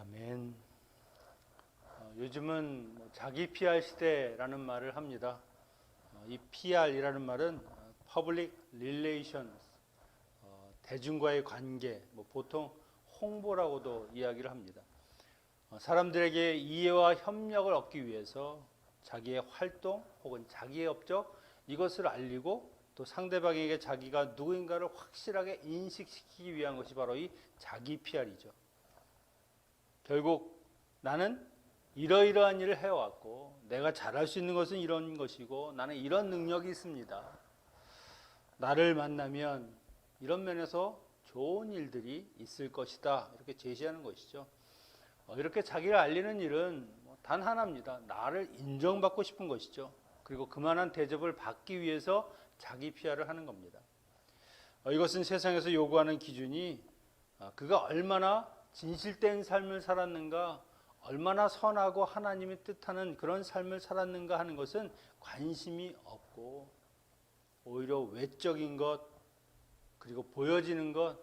아멘. 요즘은 자기 PR 시대라는 말을 합니다. 이 PR이라는 말은 Public Relations, 대중과의 관계, 보통 홍보라고도 이야기를 합니다. 사람들에게 이해와 협력을 얻기 위해서 자기의 활동 혹은 자기의 업적 이것을 알리고 또 상대방에게 자기가 누구인가를 확실하게 인식시키기 위한 것이 바로 이 자기 PR이죠. 결국 나는 이러이러한 일을 해왔고 내가 잘할 수 있는 것은 이런 것이고 나는 이런 능력이 있습니다. 나를 만나면 이런 면에서 좋은 일들이 있을 것이다. 이렇게 제시하는 것이죠. 이렇게 자기를 알리는 일은 단 하나입니다. 나를 인정받고 싶은 것이죠. 그리고 그만한 대접을 받기 위해서 자기 PR을 하는 겁니다. 이것은 세상에서 요구하는 기준이 그가 얼마나 진실된 삶을 살았는가, 얼마나 선하고 하나님이 뜻하는 그런 삶을 살았는가 하는 것은 관심이 없고 오히려 외적인 것 그리고 보여지는 것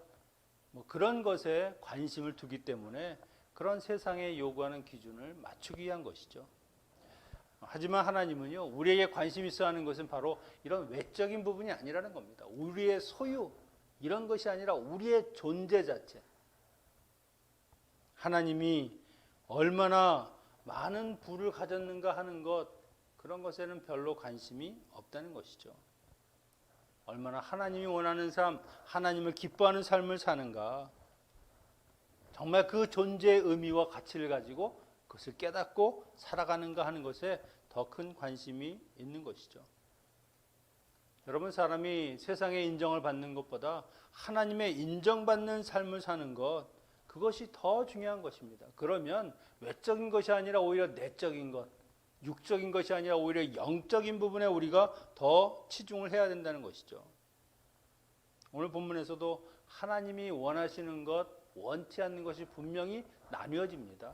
그런 것에 관심을 두기 때문에 그런 세상에 요구하는 기준을 맞추기 위한 것이죠. 하지만 하나님은요, 우리에게 관심 있어 하는 것은 바로 이런 외적인 부분이 아니라는 겁니다. 우리의 소유 이런 것이 아니라 우리의 존재 자체. 하나님이 얼마나 많은 부를 가졌는가 하는 것, 그런 것에는 별로 관심이 없다는 것이죠. 얼마나 하나님이 원하는 삶, 하나님을 기뻐하는 삶을 사는가, 정말 그 존재의 의미와 가치를 가지고 그것을 깨닫고 살아가는가 하는 것에 더 큰 관심이 있는 것이죠. 여러분, 사람이 세상의 인정을 받는 것보다 하나님의 인정받는 삶을 사는 것, 그것이 더 중요한 것입니다. 그러면 외적인 것이 아니라 오히려 내적인 것, 육적인 것이 아니라 오히려 영적인 부분에 우리가 더 치중을 해야 된다는 것이죠. 오늘 본문에서도 하나님이 원하시는 것, 원치 않는 것이 분명히 나뉘어집니다.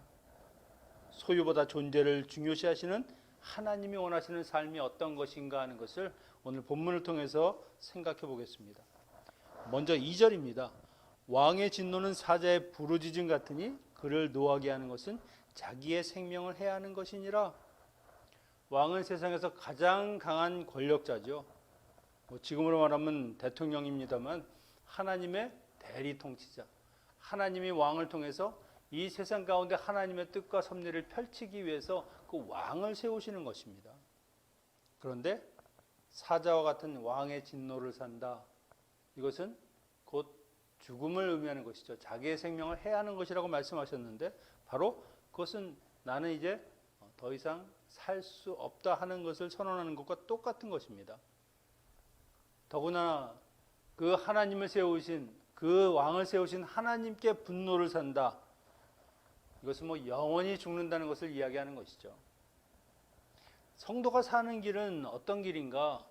소유보다 존재를 중요시하시는 하나님이 원하시는 삶이 어떤 것인가 하는 것을 오늘 본문을 통해서 생각해 보겠습니다. 먼저 2절입니다. 왕의 진노는 사자의 부르짖음 같으니 그를 노하게 하는 것은 자기의 생명을 해하는 것이니라. 왕은 세상에서 가장 강한 권력자죠. 지금으로 말하면 대통령입니다만 하나님의 대리 통치자. 하나님이 왕을 통해서 이 세상 가운데 하나님의 뜻과 섭리를 펼치기 위해서 그 왕을 세우시는 것입니다. 그런데 사자와 같은 왕의 진노를 산다. 이것은 곧 죽음을 의미하는 것이죠. 자기의 생명을 해하는 것이라고 말씀하셨는데 바로 그것은 나는 이제 더 이상 살 수 없다 하는 것을 선언하는 것과 똑같은 것입니다. 더구나 그 하나님을 세우신 그 왕을 세우신 하나님께 분노를 산다. 이것은 영원히 죽는다는 것을 이야기하는 것이죠. 성도가 사는 길은 어떤 길인가?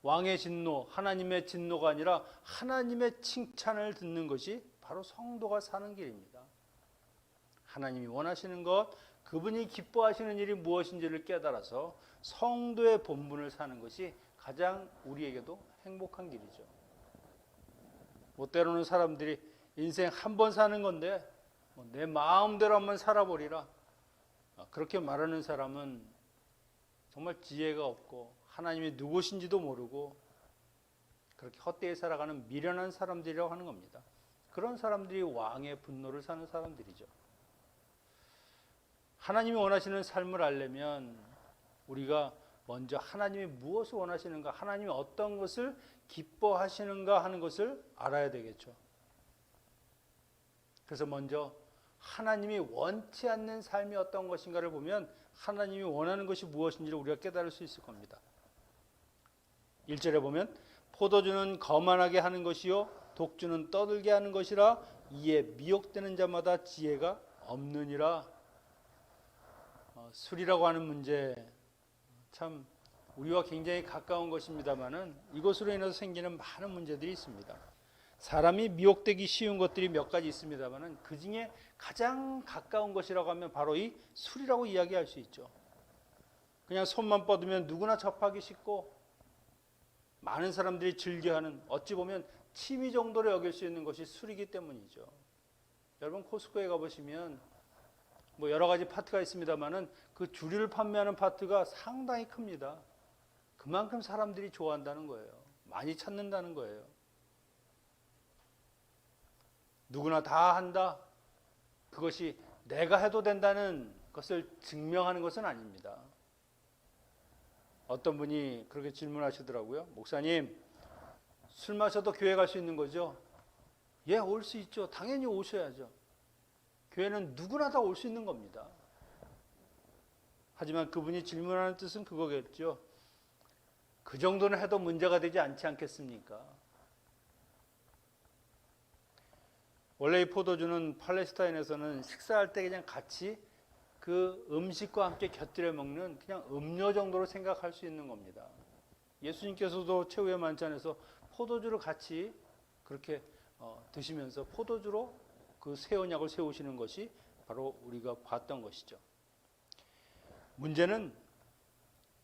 왕의 진노, 하나님의 진노가 아니라 하나님의 칭찬을 듣는 것이 바로 성도가 사는 길입니다. 하나님이 원하시는 것, 그분이 기뻐하시는 일이 무엇인지를 깨달아서 성도의 본분을 사는 것이 가장 우리에게도 행복한 길이죠. 때로는 사람들이 인생 한 번 사는 건데 내 마음대로 한번 살아보리라. 그렇게 말하는 사람은 정말 지혜가 없고 하나님이 누구신지도 모르고 그렇게 헛되이 살아가는 미련한 사람들이라고 하는 겁니다. 그런 사람들이 왕의 분노를 사는 사람들이죠. 하나님이 원하시는 삶을 알려면 우리가 먼저 하나님이 무엇을 원하시는가, 하나님이 어떤 것을 기뻐하시는가 하는 것을 알아야 되겠죠. 그래서 먼저 하나님이 원치 않는 삶이 어떤 것인가를 보면 하나님이 원하는 것이 무엇인지를 우리가 깨달을 수 있을 겁니다. 1절에 보면 포도주는 거만하게 하는 것이요 독주는 떠들게 하는 것이라 이에 미혹되는 자마다 지혜가 없느니라. 술이라고 하는 문제 참 우리와 굉장히 가까운 것입니다만은 이것으로 인해서 생기는 많은 문제들이 있습니다. 사람이 미혹되기 쉬운 것들이 몇 가지 있습니다만은 그 중에 가장 가까운 것이라고 하면 바로 이 술이라고 이야기할 수 있죠. 그냥 손만 뻗으면 누구나 접하기 쉽고 많은 사람들이 즐겨하는 어찌 보면 취미 정도로 여길 수 있는 것이 술이기 때문이죠. 여러분 코스코에 가보시면 뭐 여러 가지 파트가 있습니다만은 그 주류를 판매하는 파트가 상당히 큽니다. 그만큼 사람들이 좋아한다는 거예요. 많이 찾는다는 거예요. 누구나 다 한다. 그것이 내가 해도 된다는 것을 증명하는 것은 아닙니다. 어떤 분이 그렇게 질문하시더라고요. 목사님, 술 마셔도 교회 갈 수 있는 거죠? 예, 올 수 있죠. 당연히 오셔야죠. 교회는 누구나 다 올 수 있는 겁니다. 하지만 그분이 질문하는 뜻은 그거겠죠. 그 정도는 해도 문제가 되지 않지 않겠습니까? 원래 이 포도주는 팔레스타인에서는 식사할 때 그냥 같이 그 음식과 함께 곁들여 먹는 그냥 음료 정도로 생각할 수 있는 겁니다. 예수님께서도 최후의 만찬에서 포도주를 같이 그렇게 드시면서 포도주로 그 새 언약을 세우시는 것이 바로 우리가 봤던 것이죠. 문제는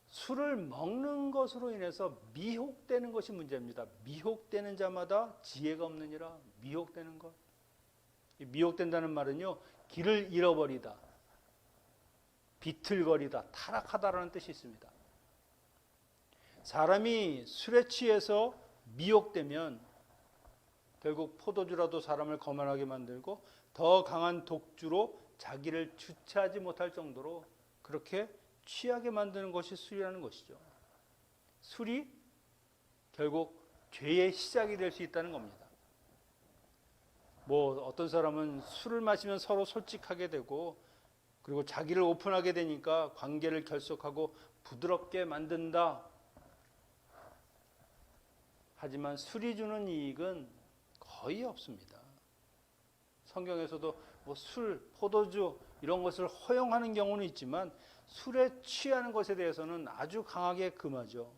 술을 먹는 것으로 인해서 미혹되는 것이 문제입니다. 미혹되는 자마다 지혜가 없느니라. 미혹되는 것. 미혹된다는 말은요, 길을 잃어버리다, 비틀거리다, 타락하다라는 뜻이 있습니다. 사람이 술에 취해서 미혹되면 결국 포도주라도 사람을 거만하게 만들고 더 강한 독주로 자기를 주체하지 못할 정도로 그렇게 취하게 만드는 것이 술이라는 것이죠. 술이 결국 죄의 시작이 될 수 있다는 겁니다. 뭐 어떤 사람은 술을 마시면 서로 솔직하게 되고 그리고 자기를 오픈하게 되니까 관계를 결속하고 부드럽게 만든다. 하지만 술이 주는 이익은 거의 없습니다. 성경에서도 뭐 술, 포도주 이런 것을 허용하는 경우는 있지만 술에 취하는 것에 대해서는 아주 강하게 금하죠.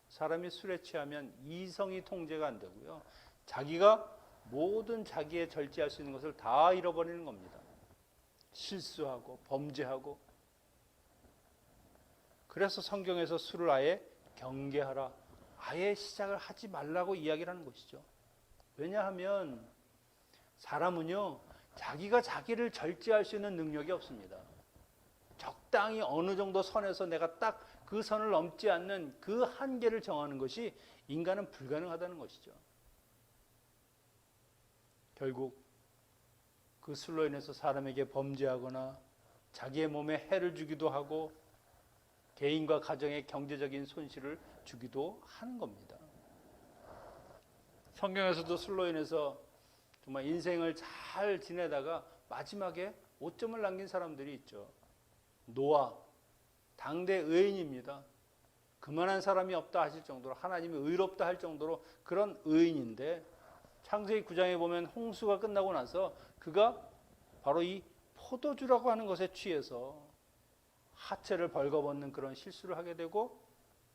사람이 술에 취하면 이성이 통제가 안 되고요. 자기가 모든 자기의 절제할 수 있는 것을 다 잃어버리는 겁니다. 실수하고 범죄하고. 그래서 성경에서 술을 아예 경계하라, 아예 시작을 하지 말라고 이야기를 하는 것이죠. 왜냐하면 사람은요, 자기가 자기를 절제할 수 있는 능력이 없습니다. 적당히 어느 정도 선에서 내가 딱 그 선을 넘지 않는 그 한계를 정하는 것이 인간은 불가능하다는 것이죠. 결국 그 술로 인해서 사람에게 범죄하거나 자기의 몸에 해를 주기도 하고 개인과 가정에 경제적인 손실을 주기도 하는 겁니다. 성경에서도 술로 인해서 정말 인생을 잘 지내다가 마지막에 오점을 남긴 사람들이 있죠. 노아, 당대 의인입니다. 그만한 사람이 없다 하실 정도로, 하나님이 의롭다 할 정도로 그런 의인인데 창세기 9장에 보면 홍수가 끝나고 나서 그가 바로 이 포도주라고 하는 것에 취해서 하체를 벌거벗는 그런 실수를 하게 되고,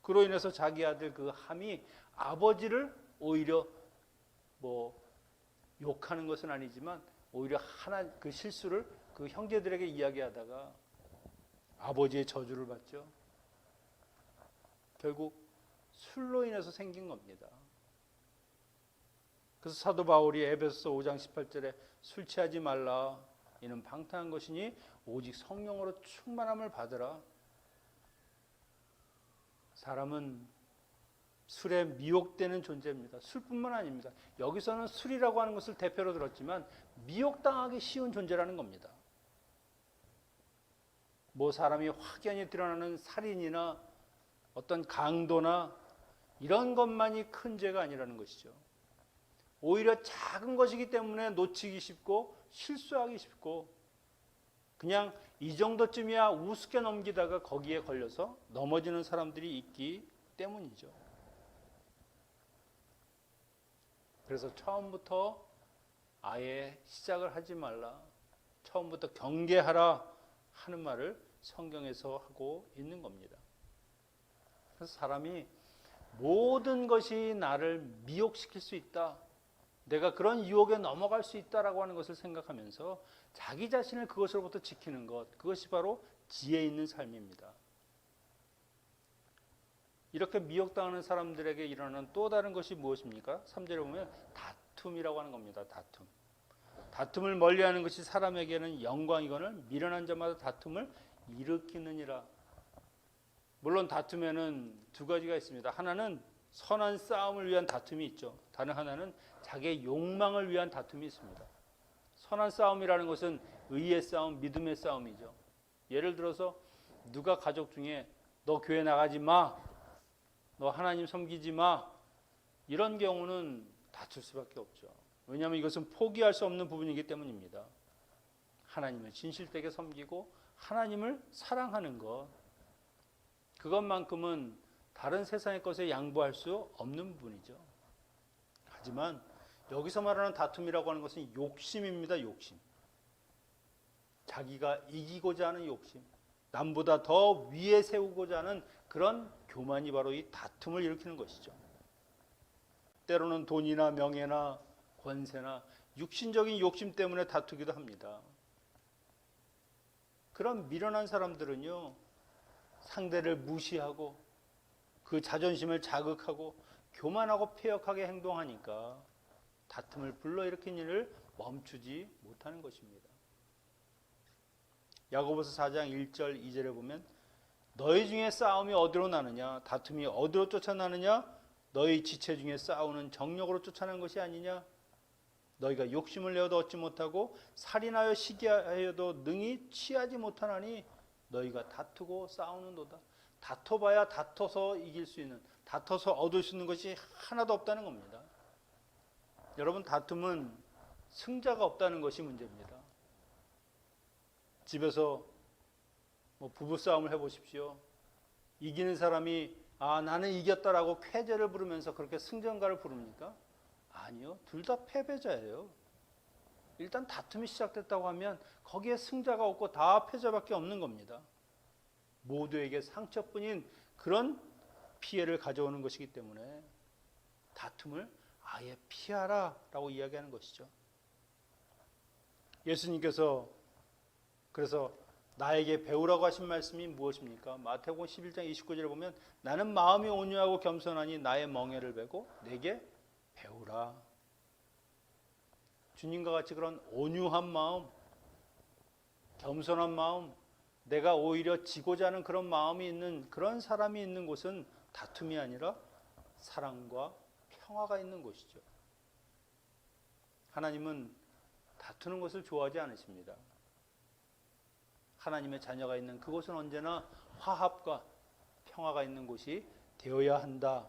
그로 인해서 자기 아들 그 함이 아버지를 오히려 뭐 욕하는 것은 아니지만 오히려 그 실수를 그 형제들에게 이야기하다가 아버지의 저주를 받죠. 결국 술로 인해서 생긴 겁니다. 그래서 사도 바울이 에베소서 5장 18절에 술 취하지 말라, 이는 방탕한 것이니 오직 성령으로 충만함을 받으라. 사람은 술에 미혹되는 존재입니다. 술뿐만 아닙니다. 여기서는 술이라고 하는 것을 대표로 들었지만 미혹당하기 쉬운 존재라는 겁니다. 뭐 사람이 확연히 드러나는 살인이나 어떤 강도나 이런 것만이 큰 죄가 아니라는 것이죠. 오히려 작은 것이기 때문에 놓치기 쉽고 실수하기 쉽고 그냥 이 정도쯤이야 우습게 넘기다가 거기에 걸려서 넘어지는 사람들이 있기 때문이죠. 그래서 처음부터 아예 시작을 하지 말라, 처음부터 경계하라 하는 말을 성경에서 하고 있는 겁니다. 그래서 사람이 모든 것이 나를 미혹시킬 수 있다, 내가 그런 유혹에 넘어갈 수 있다라고 하는 것을 생각하면서 자기 자신을 그것으로부터 지키는 것, 그것이 바로 지혜 있는 삶입니다. 이렇게 미혹당하는 사람들에게 일어나는 또 다른 것이 무엇입니까? 3절에 보면 다툼이라고 하는 겁니다. 다툼을 멀리하는 것이 사람에게는 영광이거늘 미련한 자마다 다툼을 일으키느니라. 물론 다툼에는 두 가지가 있습니다. 하나는 선한 싸움을 위한 다툼이 있죠. 다른 하나는 자기의 욕망을 위한 다툼이 있습니다. 선한 싸움이라는 것은 의의 싸움, 믿음의 싸움이죠. 예를 들어서 누가 가족 중에 너 교회 나가지 마, 너 하나님 섬기지 마, 이런 경우는 다툴 수밖에 없죠. 왜냐하면 이것은 포기할 수 없는 부분이기 때문입니다. 하나님을 진실되게 섬기고 하나님을 사랑하는 것, 그것만큼은 다른 세상의 것에 양보할 수 없는 부분이죠. 하지만 여기서 말하는 다툼이라고 하는 것은 욕심입니다. 욕심. 자기가 이기고자 하는 욕심, 남보다 더 위에 세우고자 하는 그런 교만이 바로 이 다툼을 일으키는 것이죠. 때로는 돈이나 명예나 권세나 육신적인 욕심 때문에 다투기도 합니다. 그런 미련한 사람들은요, 상대를 무시하고 그 자존심을 자극하고 교만하고 폐역하게 행동하니까 다툼을 불러일으킨 일을 멈추지 못하는 것입니다. 야고보서 4장 1절 2절에 보면 너희 중에 싸움이 어디로 나느냐, 다툼이 어디로 쫓아나느냐, 너희 지체 중에 싸우는 정력으로 쫓아나는 것이 아니냐. 너희가 욕심을 내어도 얻지 못하고 살인하여 시기하여도 능히 취하지 못하나니 너희가 다투고 싸우는도다. 다퉈봐야 다퉈서 이길 수 있는, 다퉈서 얻을 수 있는 것이 하나도 없다는 겁니다. 여러분, 다툼은 승자가 없다는 것이 문제입니다. 집에서 부부싸움을 해보십시오. 이기는 사람이 나는 이겼다라고 쾌재를 부르면서 그렇게 승전가를 부릅니까? 아니요. 둘 다 패배자예요. 일단 다툼이 시작됐다고 하면 거기에 승자가 없고 다 패자밖에 없는 겁니다. 모두에게 상처뿐인 그런 피해를 가져오는 것이기 때문에 다툼을 아예 피하라 라고 이야기하는 것이죠. 예수님께서 그래서 나에게 배우라고 하신 말씀이 무엇입니까? 마태복음 11장 29절에 보면 나는 마음이 온유하고 겸손하니 나의 멍에를 베고 내게 배우라. 주님과 같이 그런 온유한 마음, 겸손한 마음, 내가 오히려 지고자 하는 그런 마음이 있는 그런 사람이 있는 곳은 다툼이 아니라 사랑과 평화가 있는 곳이죠. 하나님은 다투는 것을 좋아하지 않으십니다. 하나님의 자녀가 있는 그곳은 언제나 화합과 평화가 있는 곳이 되어야 한다.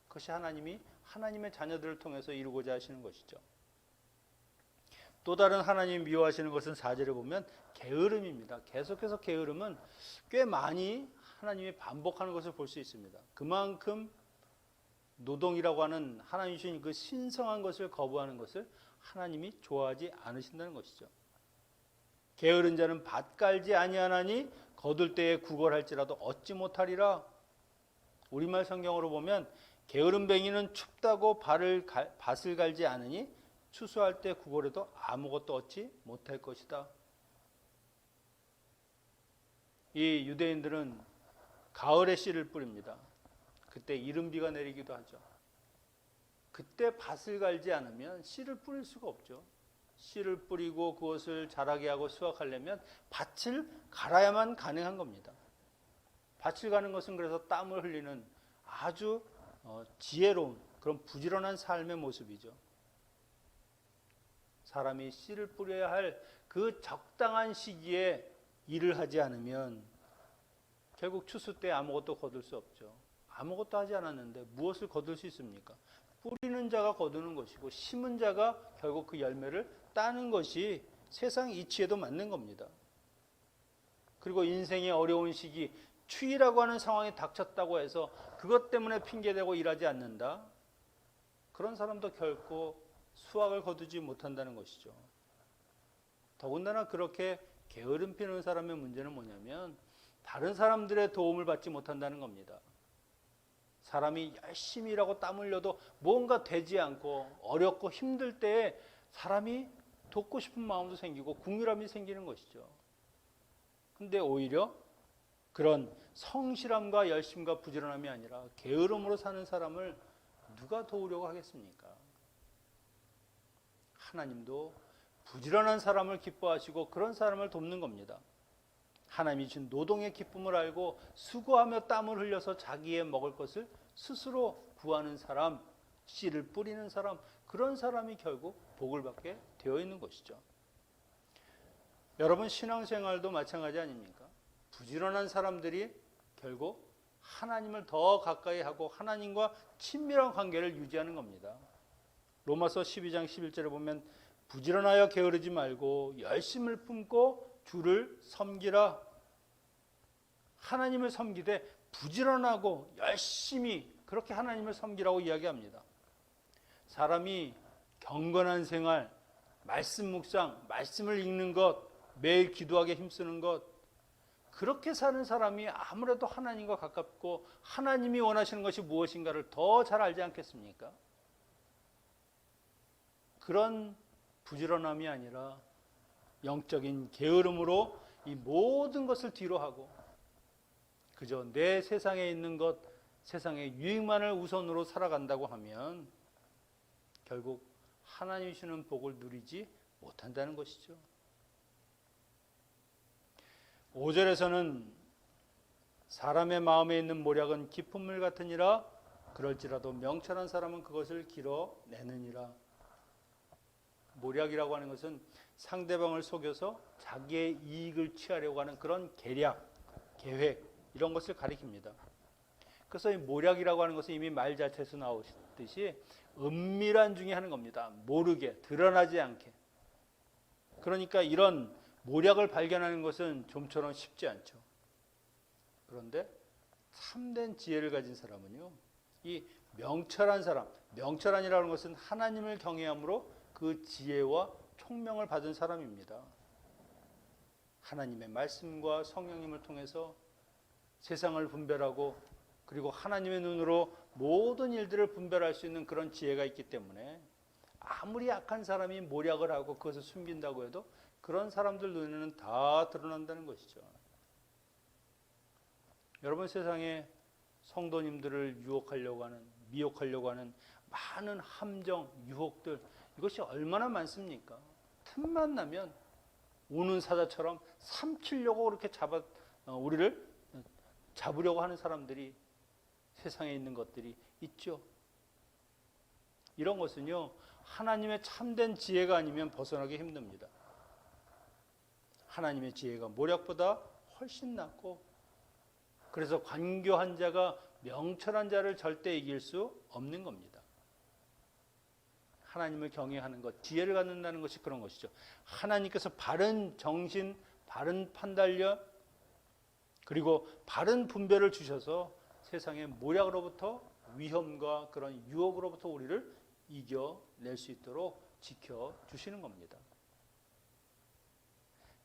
그것이 하나님이 하나님의 자녀들을 통해서 이루고자 하시는 것이죠. 또 다른 하나님이 미워하시는 것은 4절에 보면 게으름입니다. 계속해서 게으름은 꽤 많이 하나님이 반복하는 것을 볼 수 있습니다. 그만큼 노동이라고 하는 하나님이 주신 그 신성한 것을 거부하는 것을 하나님이 좋아하지 않으신다는 것이죠. 게으른 자는 밭 갈지 아니하나니 거둘 때에 구걸할지라도 얻지 못하리라. 우리말 성경으로 보면 게으른 뱅이는 춥다고 밭을 갈지 않으니 추수할 때 구걸해도 아무것도 얻지 못할 것이다. 이 유대인들은 가을에 씨를 뿌립니다. 그때 이른비가 내리기도 하죠. 그때 밭을 갈지 않으면 씨를 뿌릴 수가 없죠. 씨를 뿌리고 그것을 자라게 하고 수확하려면 밭을 갈아야만 가능한 겁니다. 밭을 가는 것은 그래서 땀을 흘리는 아주 지혜로운 그런 부지런한 삶의 모습이죠. 사람이 씨를 뿌려야 할 그 적당한 시기에 일을 하지 않으면 결국 추수 때 아무것도 거둘 수 없죠. 아무것도 하지 않았는데 무엇을 거둘 수 있습니까? 뿌리는 자가 거두는 것이고 심은 자가 결국 그 열매를 따는 것이 세상 이치에도 맞는 겁니다. 그리고 인생의 어려운 시기, 추위라고 하는 상황이 닥쳤다고 해서 그것 때문에 핑계대고 일하지 않는다. 그런 사람도 결코 수확을 거두지 못한다는 것이죠. 더군다나 그렇게 게으름 피우는 사람의 문제는 뭐냐면 다른 사람들의 도움을 받지 못한다는 겁니다. 사람이 열심히 일하고 땀 흘려도 뭔가 되지 않고 어렵고 힘들 때에 사람이 돕고 싶은 마음도 생기고 궁휼함이 생기는 것이죠. 근데 오히려 그런 성실함과 열심과 부지런함이 아니라 게으름으로 사는 사람을 누가 도우려고 하겠습니까? 하나님도 부지런한 사람을 기뻐하시고 그런 사람을 돕는 겁니다. 하나님이 준 노동의 기쁨을 알고 수고하며 땀을 흘려서 자기의 먹을 것을 스스로 구하는 사람, 씨를 뿌리는 사람, 그런 사람이 결국 복을 받게 되어 있는 것이죠. 여러분, 신앙생활도 마찬가지 아닙니까? 부지런한 사람들이 결국 하나님을 더 가까이 하고 하나님과 친밀한 관계를 유지하는 겁니다. 로마서 12장 11절에 보면 부지런하여 게으르지 말고 열심을 품고 주를 섬기라. 하나님을 섬기되 부지런하고 열심히 그렇게 하나님을 섬기라고 이야기합니다. 사람이 경건한 생활, 말씀 묵상, 말씀을 읽는 것, 매일 기도하게 힘쓰는 것, 그렇게 사는 사람이 아무래도 하나님과 가깝고 하나님이 원하시는 것이 무엇인가를 더 잘 알지 않겠습니까? 그런 부지런함이 아니라 영적인 게으름으로 이 모든 것을 뒤로 하고 그저 내 세상에 있는 것, 세상의 유익만을 우선으로 살아간다고 하면 결국 하나님이 주시는 복을 누리지 못한다는 것이죠. 5절에서는 사람의 마음에 있는 모략은 깊은 물 같으니라 그럴지라도 명철한 사람은 그것을 길어내느니라. 모략이라고 하는 것은 상대방을 속여서 자기의 이익을 취하려고 하는 그런 계략, 계획 이런 것을 가리킵니다. 그래서 이 모략이라고 하는 것은 이미 말 자체에서 나오듯이 은밀한 중에 하는 겁니다. 모르게, 드러나지 않게. 그러니까 이런 모략을 발견하는 것은 좀처럼 쉽지 않죠. 그런데 참된 지혜를 가진 사람은요, 이 명철한 사람, 명철한이라는 것은 하나님을 경외함으로 그 지혜와 총명을 받은 사람입니다. 하나님의 말씀과 성령님을 통해서 세상을 분별하고 그리고 하나님의 눈으로 모든 일들을 분별할 수 있는 그런 지혜가 있기 때문에 아무리 악한 사람이 모략을 하고 그것을 숨긴다고 해도 그런 사람들 눈에는 다 드러난다는 것이죠. 여러분, 세상에 성도님들을 유혹하려고 하는, 미혹하려고 하는 많은 함정, 유혹들, 이것이 얼마나 많습니까? 틈만 나면 우는 사자처럼 삼키려고 그렇게 우리를 잡으려고 하는 사람들이 세상에 있는 것들이 있죠. 이런 것은요, 하나님의 참된 지혜가 아니면 벗어나기 힘듭니다. 하나님의 지혜가 모략보다 훨씬 낫고, 그래서 관교한 자가 명철한 자를 절대 이길 수 없는 겁니다. 하나님을 경외하는 것, 지혜를 갖는다는 것이 그런 것이죠. 하나님께서 바른 정신, 바른 판단력, 그리고 바른 분별을 주셔서 세상의 모략으로부터, 위험과 그런 유혹으로부터 우리를 이겨낼 수 있도록 지켜주시는 겁니다.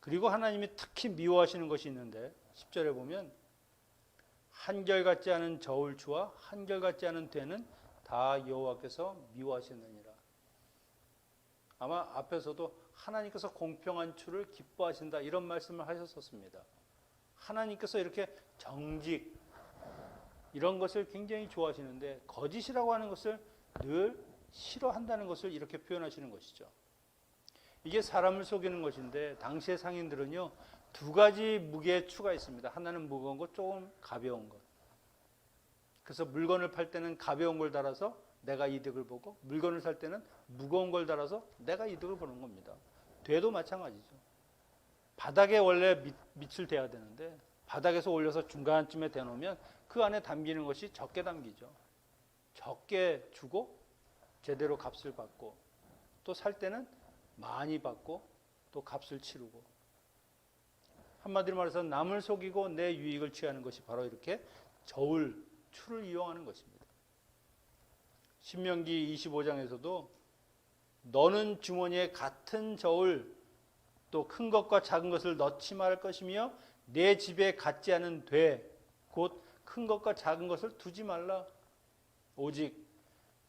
그리고 하나님이 특히 미워하시는 것이 있는데 10절에 보면 한결같지 않은 저울추와 한결같지 않은 되는 다 여호와께서 미워하시느니라. 아마 앞에서도 하나님께서 공평한 추를 기뻐하신다 이런 말씀을 하셨었습니다. 하나님께서 이렇게 정직 이런 것을 굉장히 좋아하시는데 거짓이라고 하는 것을 늘 싫어한다는 것을 이렇게 표현하시는 것이죠. 이게 사람을 속이는 것인데 당시의 상인들은요, 두 가지 무게의 추가 있습니다. 하나는 무거운 것, 조금 가벼운 것. 그래서 물건을 팔 때는 가벼운 걸 달아서 내가 이득을 보고, 물건을 살 때는 무거운 걸 달아서 내가 이득을 보는 겁니다. 되도 마찬가지죠. 바닥에 원래 밑을 대야 되는데 바닥에서 올려서 중간쯤에 대놓으면 그 안에 담기는 것이 적게 담기죠. 적게 주고 제대로 값을 받고, 또 살 때는 많이 받고 또 값을 치르고, 한마디로 말해서 남을 속이고 내 유익을 취하는 것이 바로 이렇게 저울, 추를 이용하는 것입니다. 신명기 25장에서도 너는 주머니에 같은 저울, 또 큰 것과 작은 것을 넣지 말을 것이며 내 집에 같지 않은 돼, 곧 큰 것과 작은 것을 두지 말라. 오직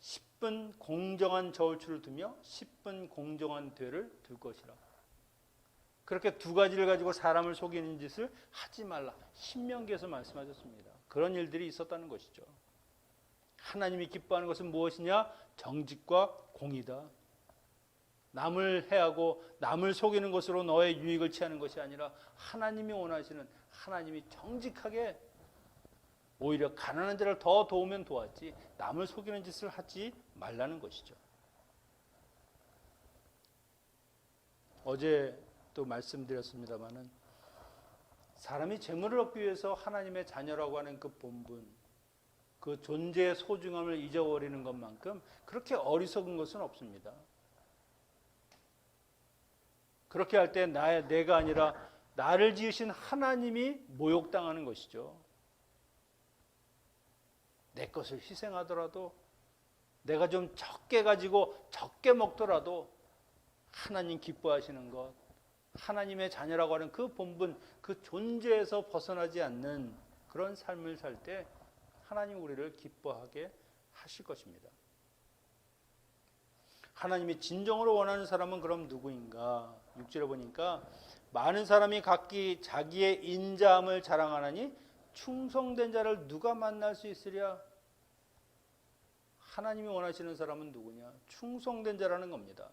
10분 공정한 저울추를 두며 10분 공정한 되를 둘 것이라. 그렇게 두 가지를 가지고 사람을 속이는 짓을 하지 말라. 신명기에서 말씀하셨습니다. 그런 일들이 있었다는 것이죠. 하나님이 기뻐하는 것은 무엇이냐? 정직과 공의다. 남을 해하고 남을 속이는 것으로 너의 유익을 취하는 것이 아니라 하나님이 원하시는, 하나님이 정직하게 오히려 가난한 자를 더 도우면 도왔지 남을 속이는 짓을 하지 말라는 것이죠. 어제 또 말씀드렸습니다마는 사람이 재물을 얻기 위해서 하나님의 자녀라고 하는 그 본분, 그 존재의 소중함을 잊어버리는 것만큼 그렇게 어리석은 것은 없습니다. 그렇게 할 때 내가 아니라 나를 지으신 하나님이 모욕당하는 것이죠. 내 것을 희생하더라도, 내가 좀 적게 가지고 적게 먹더라도 하나님 기뻐하시는 것, 하나님의 자녀라고 하는 그 본분, 그 존재에서 벗어나지 않는 그런 삶을 살 때 하나님 우리를 기뻐하게 하실 것입니다. 하나님이 진정으로 원하는 사람은 그럼 누구인가? 6절에 보니까 많은 사람이 각기 자기의 인자함을 자랑하나니 충성된 자를 누가 만날 수 있으랴? 하나님이 원하시는 사람은 누구냐? 충성된 자라는 겁니다.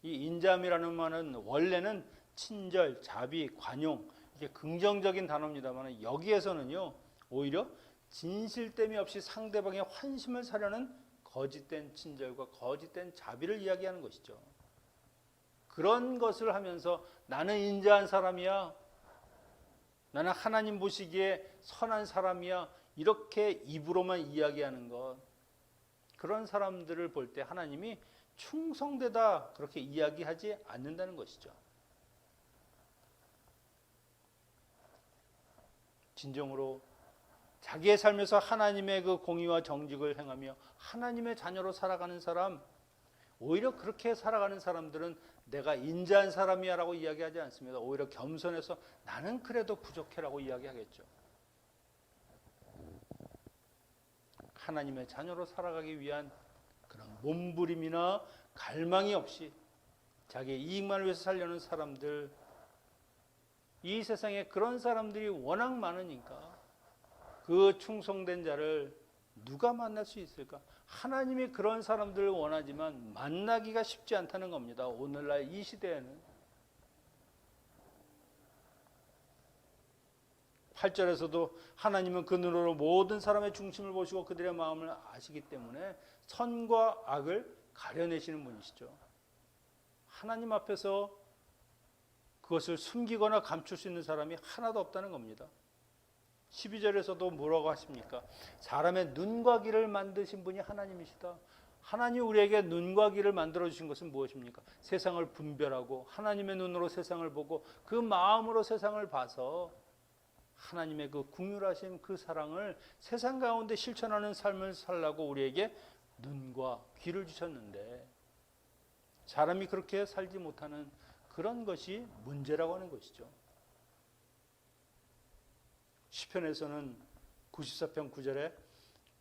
이 인자함이라는 말은 원래는 친절, 자비, 관용, 이게 긍정적인 단어입니다만 여기에서는요 오히려 진실됨이 없이 상대방의 환심을 사려는 거짓된 친절과 거짓된 자비를 이야기하는 것이죠. 그런 것을 하면서 나는 인자한 사람이야, 나는 하나님 보시기에 선한 사람이야, 이렇게 입으로만 이야기하는 것, 그런 사람들을 볼 때 하나님이 충성되다 그렇게 이야기하지 않는다는 것이죠. 진정으로 자기의 삶에서 하나님의 그 공의와 정직을 행하며 하나님의 자녀로 살아가는 사람, 오히려 그렇게 살아가는 사람들은 내가 인자한 사람이야 라고 이야기하지 않습니다. 오히려 겸손해서 나는 그래도 부족해 라고 이야기하겠죠. 하나님의 자녀로 살아가기 위한 그런 몸부림이나 갈망이 없이 자기의 이익만을 위해서 살려는 사람들, 이 세상에 그런 사람들이 워낙 많으니까 그 충성된 자를 누가 만날 수 있을까? 하나님이 그런 사람들을 원하지만 만나기가 쉽지 않다는 겁니다. 오늘날 이 시대에는. 8절에서도 하나님은 그 눈으로 모든 사람의 중심을 보시고 그들의 마음을 아시기 때문에 선과 악을 가려내시는 분이시죠. 하나님 앞에서 그것을 숨기거나 감출 수 있는 사람이 하나도 없다는 겁니다. 12절에서도 뭐라고 하십니까? 사람의 눈과 귀를 만드신 분이 하나님이시다. 하나님 우리에게 눈과 귀를 만들어 주신 것은 무엇입니까? 세상을 분별하고 하나님의 눈으로 세상을 보고 그 마음으로 세상을 봐서 하나님의 그 긍휼하신 그 사랑을 세상 가운데 실천하는 삶을 살라고 우리에게 눈과 귀를 주셨는데 사람이 그렇게 살지 못하는 그런 것이 문제라고 하는 것이죠. 시편에서는 94편 9절에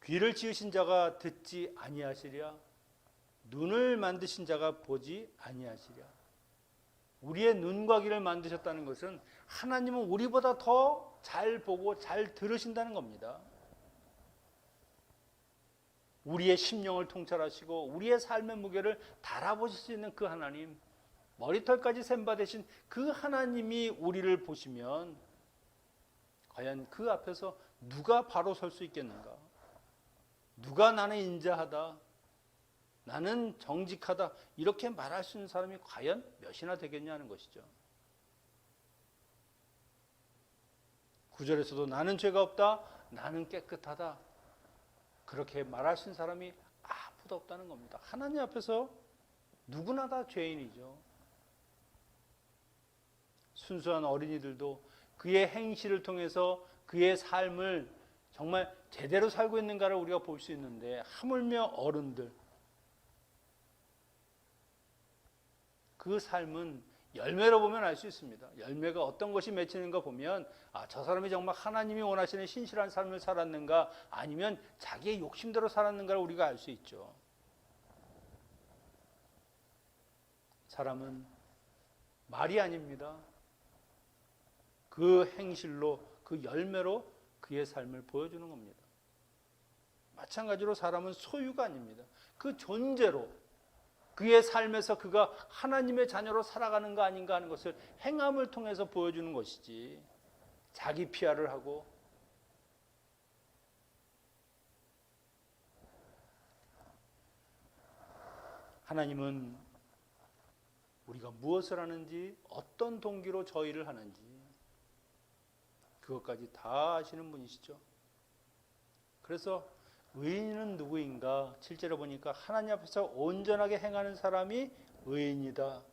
귀를 지으신 자가 듣지 아니하시랴, 눈을 만드신 자가 보지 아니하시랴. 우리의 눈과 귀를 만드셨다는 것은 하나님은 우리보다 더 잘 보고 잘 들으신다는 겁니다. 우리의 심령을 통찰하시고 우리의 삶의 무게를 달아보실 수 있는 그 하나님, 머리털까지 샘받으신 그 하나님이 우리를 보시면 과연 그 앞에서 누가 바로 설 수 있겠는가? 누가 나는 인자하다, 나는 정직하다 이렇게 말할 수 있는 사람이 과연 몇이나 되겠냐는 것이죠. 9절에서도 나는 죄가 없다, 나는 깨끗하다 그렇게 말할 수 있는 사람이 아무도 없다는 겁니다. 하나님 앞에서 누구나 다 죄인이죠. 순수한 어린이들도 그의 행실을 통해서 그의 삶을 정말 제대로 살고 있는가를 우리가 볼 수 있는데 하물며 어른들, 그 삶은 열매로 보면 알 수 있습니다. 열매가 어떤 것이 맺히는가 보면 저 사람이 정말 하나님이 원하시는 신실한 삶을 살았는가 아니면 자기의 욕심대로 살았는가를 우리가 알 수 있죠. 사람은 말이 아닙니다. 그 행실로, 그 열매로 그의 삶을 보여주는 겁니다. 마찬가지로 사람은 소유가 아닙니다. 그 존재로 그의 삶에서 그가 하나님의 자녀로 살아가는 거 아닌가 하는 것을 행함을 통해서 보여주는 것이지, 자기 피하를 하고 하나님은 우리가 무엇을 하는지, 어떤 동기로 저희를 하는지 그것까지 다 아시는 분이시죠. 그래서 의인은 누구인가? 7절에 보니까 하나님 앞에서 온전하게 행하는 사람이 의인이다.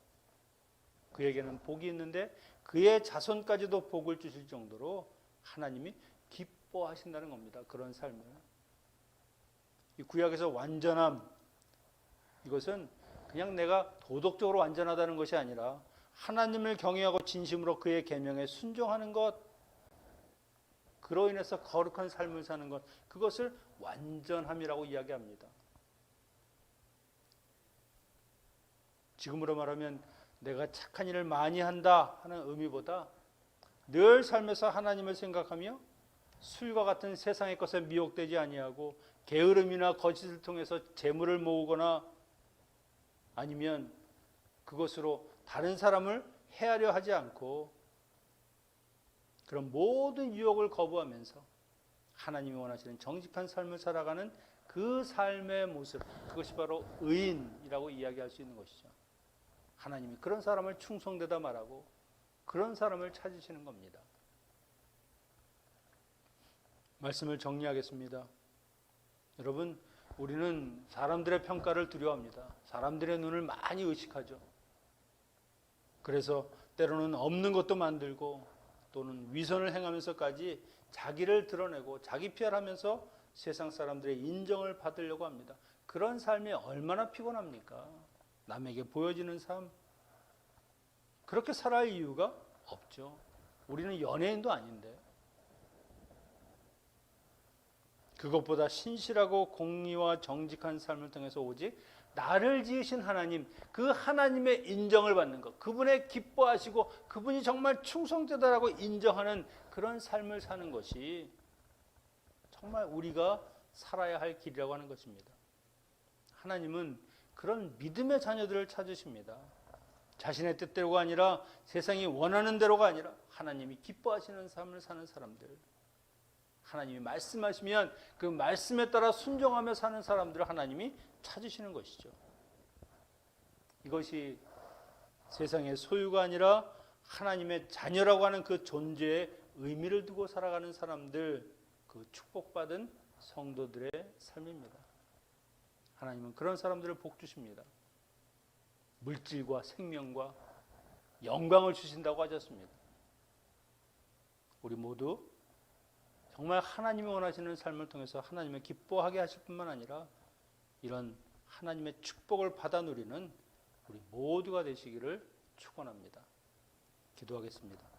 그에게는 복이 있는데 그의 자손까지도 복을 주실 정도로 하나님이 기뻐하신다는 겁니다. 그런 삶을. 이 구약에서 완전함, 이것은 그냥 내가 도덕적으로 완전하다는 것이 아니라 하나님을 경외하고 진심으로 그의 계명에 순종하는 것, 그로 인해서 거룩한 삶을 사는 것, 그것을 완전함이라고 이야기합니다. 지금으로 말하면 내가 착한 일을 많이 한다 하는 의미보다 늘 삶에서 하나님을 생각하며 술과 같은 세상의 것에 미혹되지 아니하고 게으름이나 거짓을 통해서 재물을 모으거나 아니면 그것으로 다른 사람을 해하려 하지 않고 그런 모든 유혹을 거부하면서 하나님이 원하시는 정직한 삶을 살아가는 그 삶의 모습, 그것이 바로 의인이라고 이야기할 수 있는 것이죠. 하나님이 그런 사람을 충성되다 말하고 그런 사람을 찾으시는 겁니다. 말씀을 정리하겠습니다. 여러분, 우리는 사람들의 평가를 두려워합니다. 사람들의 눈을 많이 의식하죠. 그래서 때로는 없는 것도 만들고 또는 위선을 행하면서까지 자기를 드러내고 자기 피할하면서 세상 사람들의 인정을 받으려고 합니다. 그런 삶이 얼마나 피곤합니까? 남에게 보여지는 삶, 그렇게 살아야 할 이유가 없죠. 우리는 연예인도 아닌데. 그것보다 신실하고 공의와 정직한 삶을 통해서 오직 나를 지으신 하나님, 그 하나님의 인정을 받는 것, 그분의 기뻐하시고 그분이 정말 충성되다라고 인정하는 그런 삶을 사는 것이 정말 우리가 살아야 할 길이라고 하는 것입니다. 하나님은 그런 믿음의 자녀들을 찾으십니다. 자신의 뜻대로가 아니라 세상이 원하는 대로가 아니라 하나님이 기뻐하시는 삶을 사는 사람들, 하나님이 말씀하시면 그 말씀에 따라 순종하며 사는 사람들을 하나님이 찾으시는 것이죠. 이것이 세상의 소유가 아니라 하나님의 자녀라고 하는 그 존재의 의미를 두고 살아가는 사람들, 그 축복받은 성도들의 삶입니다. 하나님은 그런 사람들을 복 주십니다. 물질과 생명과 영광을 주신다고 하셨습니다. 우리 모두 정말 하나님이 원하시는 삶을 통해서 하나님을 기뻐하게 하실 뿐만 아니라 이런 하나님의 축복을 받아 누리는 우리 모두가 되시기를 축원합니다. 기도하겠습니다.